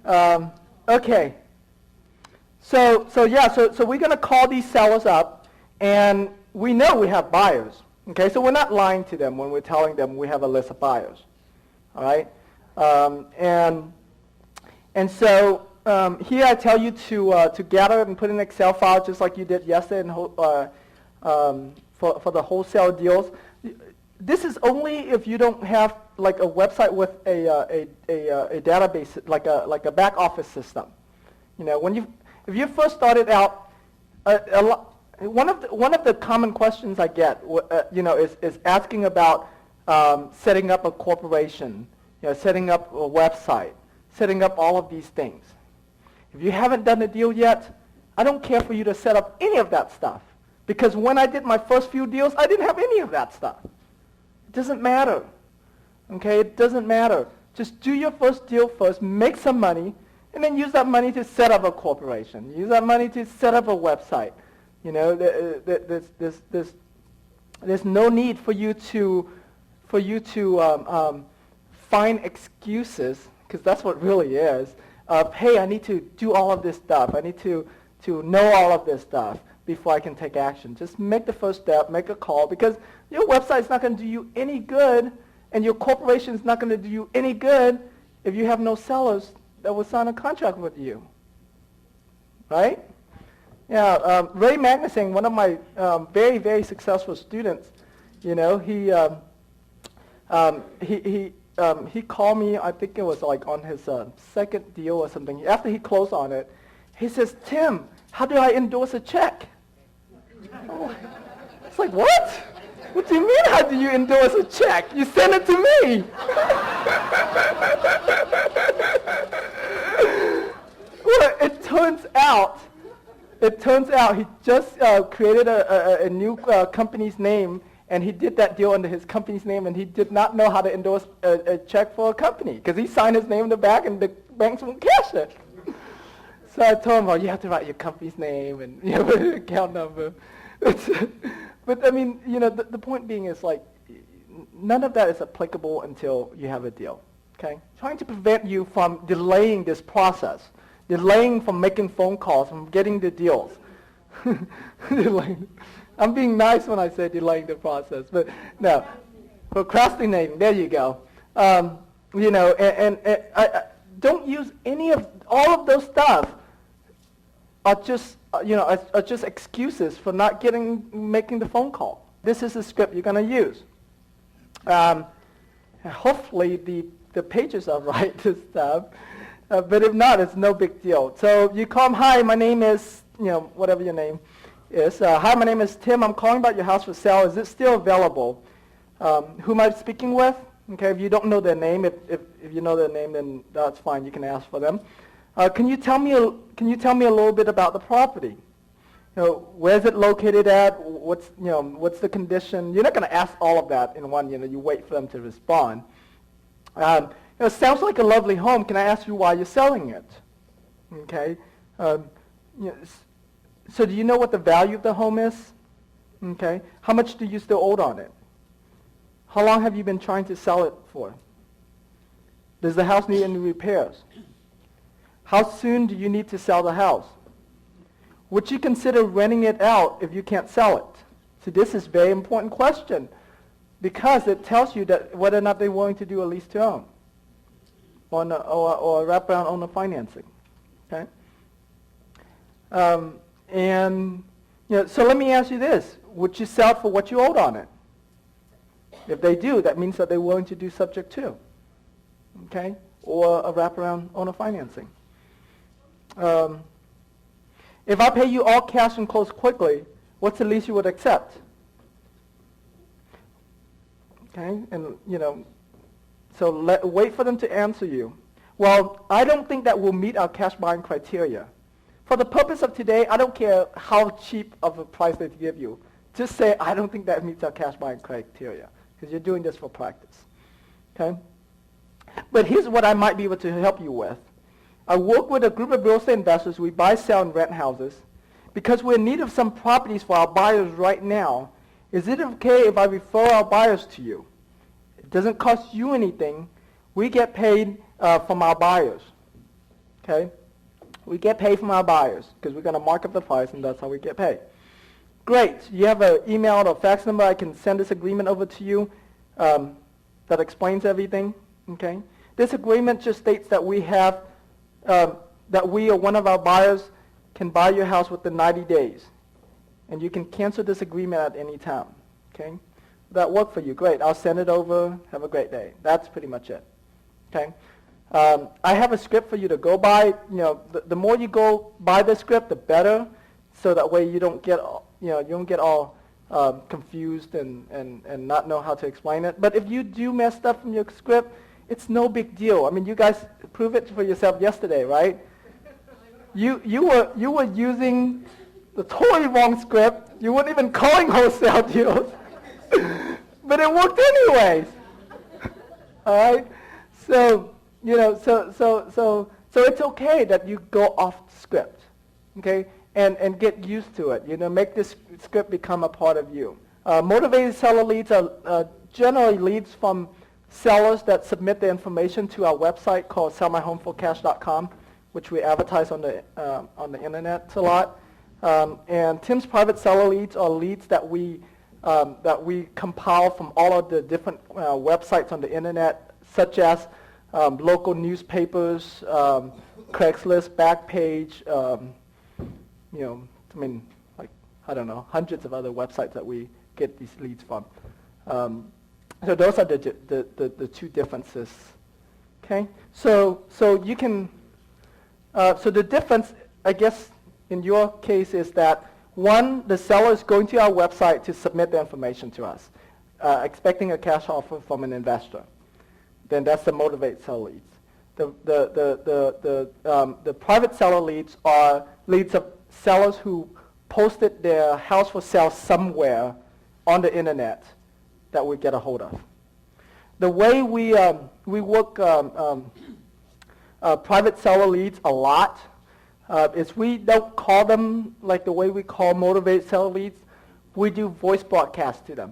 Okay. So we're going to call these sellers up, and we know we have buyers. Okay, so we're not lying to them when we're telling them we have a list of buyers. All right, and so here I tell you to gather and put in an Excel file just like you did yesterday for the wholesale deals. This is only if you don't have like a website with a database, like a back office system. You know, if you first started out, one of the common questions I get, is asking about setting up a corporation, setting up a website, setting up all of these things. If you haven't done the deal yet, I don't care for you to set up any of that stuff, because when I did my first few deals, I didn't have any of that stuff. It doesn't matter. Okay, it doesn't matter. Just do your first deal first, make some money, and then use that money to set up a corporation. Use that money to set up a website. You know, there's no need for you to find excuses, because that's what it really is. Of, hey, I need to do all of this stuff. I need to know all of this stuff before I can take action. Just make the first step, make a call, because your website's not going to do you any good, and your corporation's not going to do you any good if you have no sellers that will sign a contract with you. Right? Yeah, Ray Magnuson, one of my very, very successful students, you know, he called me, I think it was like on his second deal or something. After he closed on it, he says, Tim, how do I endorse a check? Oh, it's like, what? What do you mean, how do you endorse a check? You send it to me. Well, it turns out he just created a new company's name, and he did that deal under his company's name, and he did not know how to endorse a check for a company, because he signed his name in the back, and the banks won't cash it. So I told him, well, you have to write your company's name and your account number. But I mean, you know, the point being is, like, none of that is applicable until you have a deal. Okay, trying to prevent you from delaying this process, delaying from making phone calls, from getting the deals. I'm being nice when I say delaying the process, but no, procrastinating. There you go. You know, and I don't use any of all of those stuff. Are just are just excuses for not making the phone call. This is the script you're going to use. Hopefully the pages are right and stuff, but if not, it's no big deal. So you call them, hi, my name is, whatever your name is. Hi, my name is Tim. I'm calling about your house for sale. Is it still available? Who am I speaking with? Okay, if you don't know their name, if you know their name, then that's fine. You can ask for them. Can you tell me a little bit about the property? Where is it located at? What's the condition? You're not going to ask all of that in one. You wait for them to respond. It sounds like a lovely home. Can I ask you why you're selling it? Okay. So do you know what the value of the home is? Okay. How much do you still owe on it? How long have you been trying to sell it for? Does the house need any repairs? How soon do you need to sell the house? Would you consider renting it out if you can't sell it? So this is a very important question, because it tells you that whether or not they're willing to do a lease to own or a wraparound owner financing. Okay. So let me ask you this: would you sell it for what you owed on it? If they do, that means that they're willing to do subject to, okay, or a wraparound owner financing. If I pay you all cash and close quickly, what's the least you would accept? Okay, and so wait for them to answer you. Well, I don't think that will meet our cash buying criteria. For the purpose of today, I don't care how cheap of a price they give you. Just say, I don't think that meets our cash buying criteria, because you're doing this for practice. Okay? But here's what I might be able to help you with. I work with a group of real estate investors. We buy, sell, and rent houses. Because we're in need of some properties for our buyers right now, is it okay if I refer our buyers to you? It doesn't cost you anything. We get paid from our buyers. Okay? We get paid from our buyers because we're going to mark up the price, and that's how we get paid. Great. You have an email or fax number. I can send this agreement over to you that explains everything. Okay? This agreement just states that we have, that we or one of our buyers can buy your house within 90 days. And you can cancel this agreement at any time. Okay? That work for you? Great. I'll send it over. Have a great day. That's pretty much it. Okay? I have a script for you to go by. You know, the more you go by the script, the better. So that way you don't get, you don't get all confused and not know how to explain it. But if you do mess up from your script, it's no big deal. I mean, you guys proved it for yourself yesterday, right? You were using the totally wrong script. You weren't even calling wholesale deals, but it worked anyways. All right. So so it's okay that you go off script, okay, and get used to it. Make this script become a part of you. Motivated seller leads are generally leads from sellers that submit their information to our website called sellmyhomeforcash.com, which we advertise on the internet a lot. And Tim's private seller leads are leads that we compile from all of the different websites on the internet, such as local newspapers, Craigslist, Backpage, hundreds of other websites that we get these leads from. So those are the two differences. Okay, so you can. So the difference, I guess, in your case is that one, the seller is going to our website to submit the information to us, expecting a cash offer from an investor. Then that's the motivated seller leads. The private seller leads are leads of sellers who posted their house for sale somewhere on the internet that we get a hold of. The way we work private seller leads a lot is we don't call them like the way we call motivated seller leads. We do voice broadcasts to them.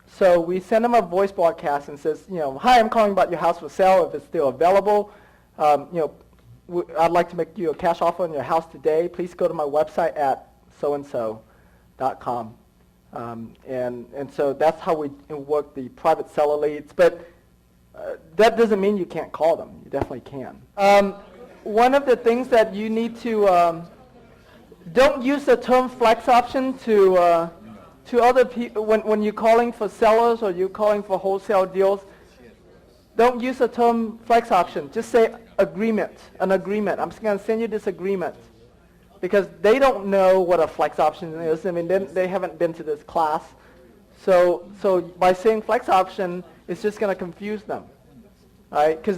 So we send them a voice broadcast and says, hi, I'm calling about your house for sale if it's still available. I'd like to make you a cash offer on your house today. Please go to my website at soandso.com. And so that's how we work the private seller leads. But that doesn't mean you can't call them. You definitely can. One of the things that you need to don't use the term flex option to other people when you're calling for sellers or you're calling for wholesale deals. Don't use the term flex option. Just say agreement, an agreement. I'm just going to send you this agreement. Because they don't know what a flex option is. I mean, they haven't been to this class. So by saying flex option, it's just going to confuse them. All right? Because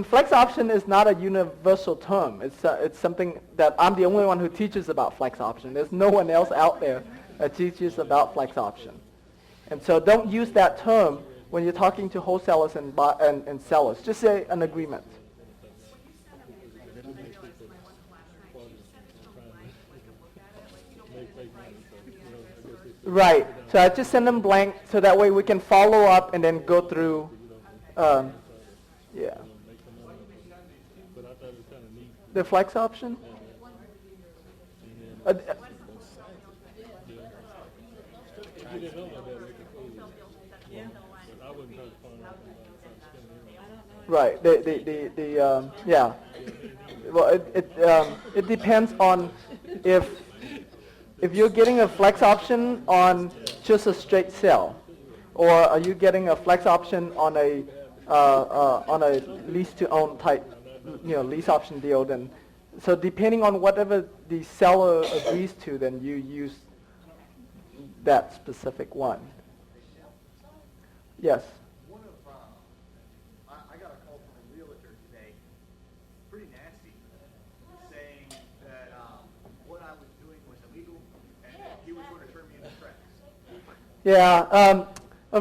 flex option is not a universal term. It's something that I'm the only one who teaches about flex option. There's no one else out there that teaches about flex option. And so don't use that term when you're talking to wholesalers and sellers. Just say an agreement. Right. So I just send them blank so that way we can follow up and then go through. Yeah. The flex option? Right. Yeah. Well, it depends on if you're getting a flex option on just a straight sale, or are you getting a flex option on a lease to own type, lease option deal? Then, so depending on whatever the seller agrees to, then you use that specific one. Yes. I got a call from a realtor today, pretty nasty, saying that what I was doing was illegal and that he was going to turn me into tracks. Yeah, a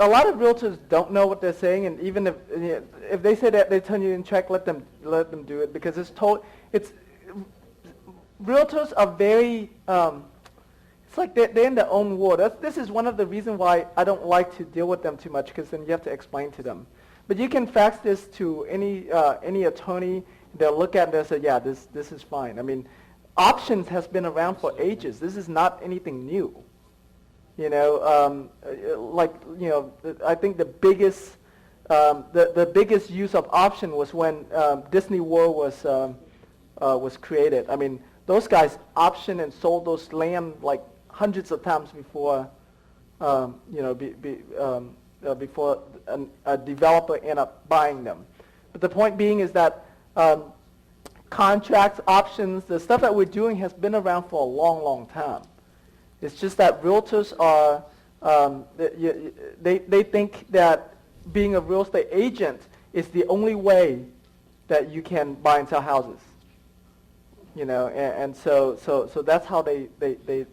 lot of realtors don't know what they're saying, and even if they say that they turn you in check, let them do it, because realtors are very it's like they're in their own world. This is one of the reasons why I don't like to deal with them too much, because then you have to explain to them. But you can fax this to any attorney. They'll look at it and say, yeah, this is fine. I mean, options has been around for ages. This is not anything new. You know, I think the biggest use of option was when Disney World was created. I mean, those guys optioned and sold those land like hundreds of times before, before a developer ended up buying them. But the point being is that contracts, options, the stuff that we're doing has been around for a long, long time. It's just that realtors are, they think that being a real estate agent is the only way that you can buy and sell houses. You know, and so that's how they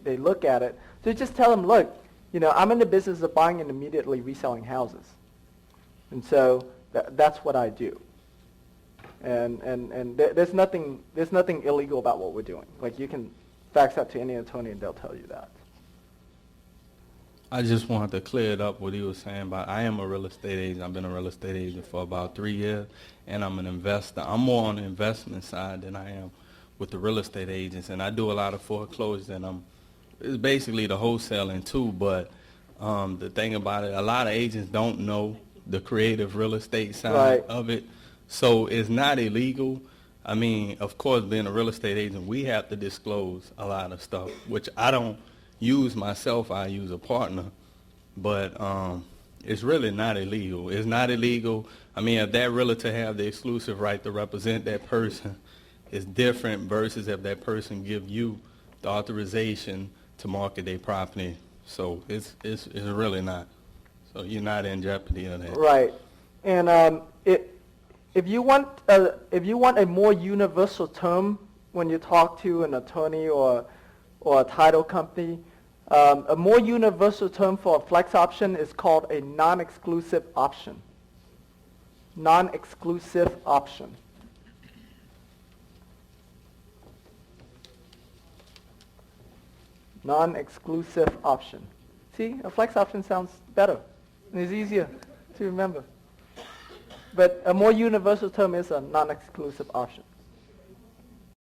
look at it. So you just tell them, look, you know, I'm in the business of buying and immediately reselling houses. And so that's what I do. And there's nothing illegal about what we're doing. Like, you can fax that to any attorney and they'll tell you that. I just wanted to clear it up what he was saying about I am a real estate agent. I've been a real estate agent for about 3 years, and I'm an investor. I'm more on the investment side than I am with the real estate agents, and I do a lot of foreclosures, and it's basically the wholesaling too, but the thing about it, a lot of agents don't know the creative real estate side of it, so it's not illegal. I mean, of course, being a real estate agent, we have to disclose a lot of stuff, which I don't use myself. I use a partner, but it's really not illegal. It's not illegal. I mean, if that realtor have the exclusive right to represent that person, it's different versus if that person give you the authorization to market their property. So it's really not. So you're not in jeopardy of that. Right. And if you want a more universal term when you talk to an attorney or a title company, a more universal term for a flex option is called a non-exclusive option. Non-exclusive option. Non-exclusive option. See, a flex option sounds better and it's easier to remember. But a more universal term is a non-exclusive option.